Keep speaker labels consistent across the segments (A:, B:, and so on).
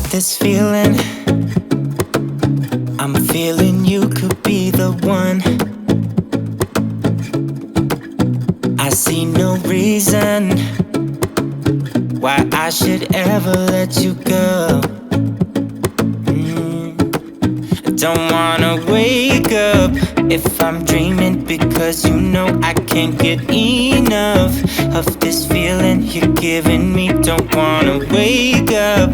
A: This feeling, I'm feeling you could be the one. I see no reason why I should ever let you go. I don't wanna wake up if I'm dreaming, because you know I can't get enough of this feeling you're giving me. Don't wanna wake up.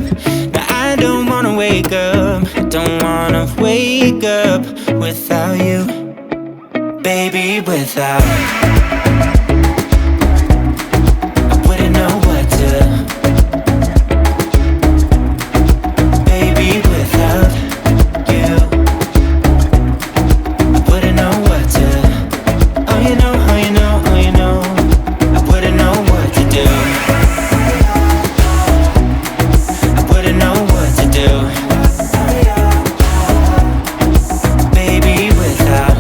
A: I don't wanna wake up, I don't wanna wake up without you, baby, without. I wouldn't know what to, baby, without you. I wouldn't know what to, oh you know, oh you know, oh you know, I wouldn't know what to do. Baby, without,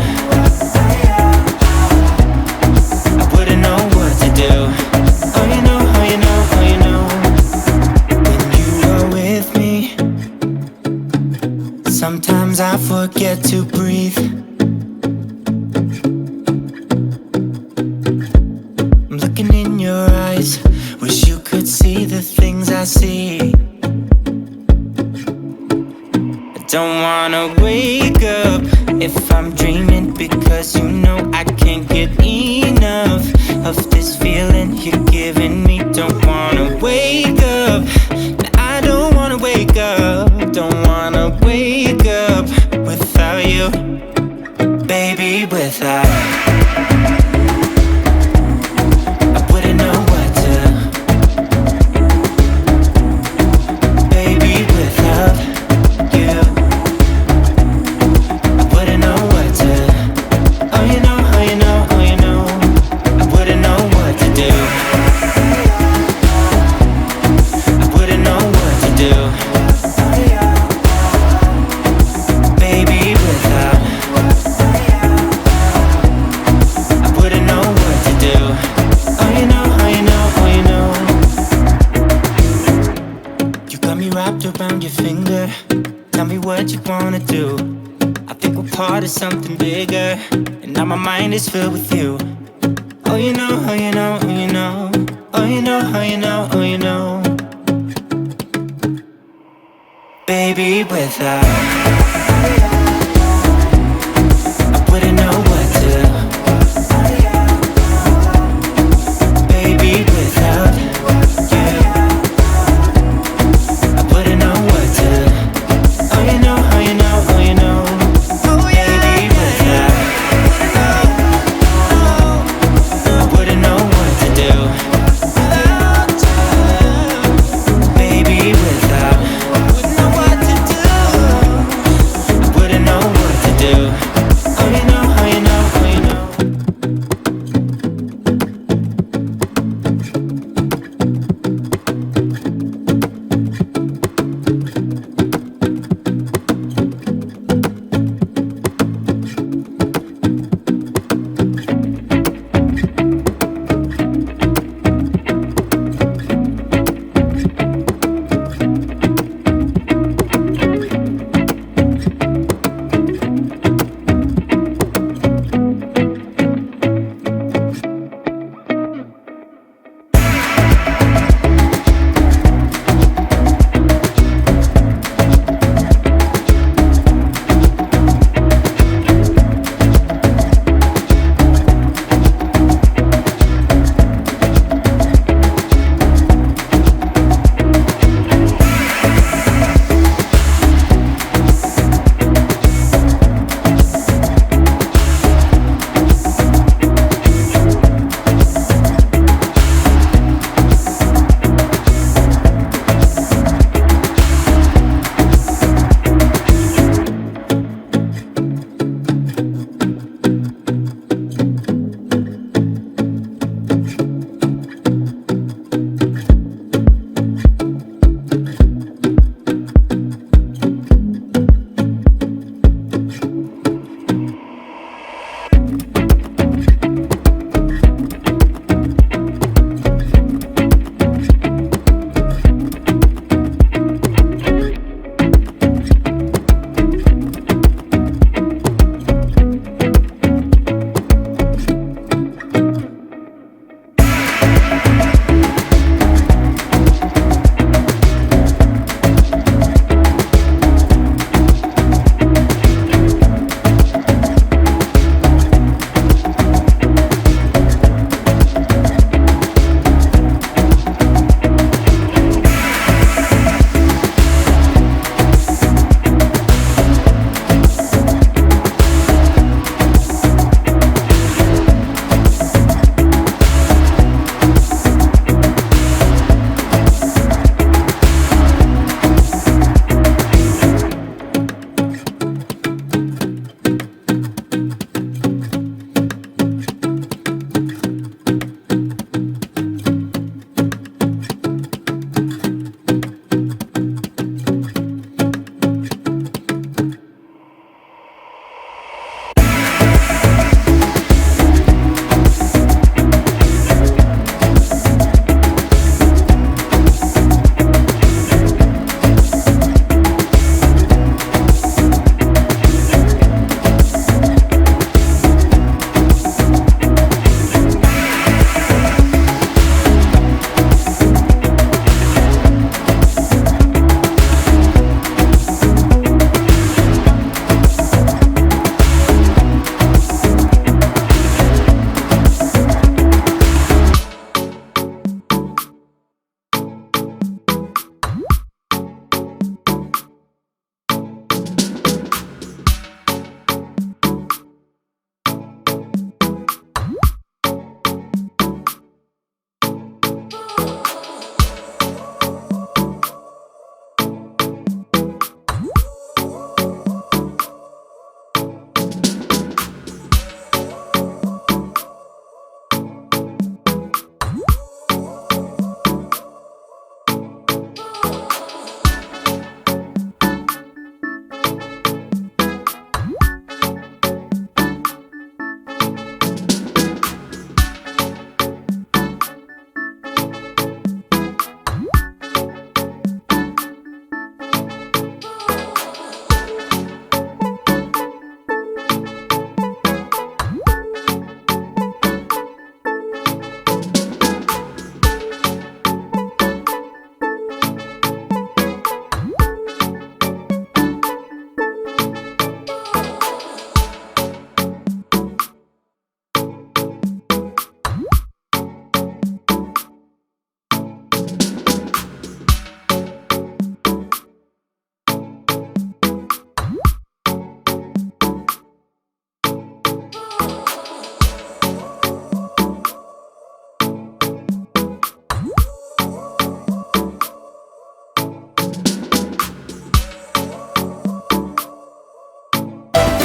A: I wouldn't know what to do. Oh you know, oh you know, oh you know. When you are with me, sometimes I forget to breathe. I'm looking in your eyes, wish you could see the things I see. Don't wanna wake up if I'm dreaming, because you know I can't get enough of this feeling you're giving me. Don't wanna wake up, I don't wanna wake up. Don't wanna wake up without you, baby, without. I wouldn't know what to, baby, without you. Around your finger, tell me what you wanna do. I think we're part of something bigger, and now my mind is filled with you. Oh you know, oh you know, oh you know, oh you know, oh you know, oh you know, baby, without.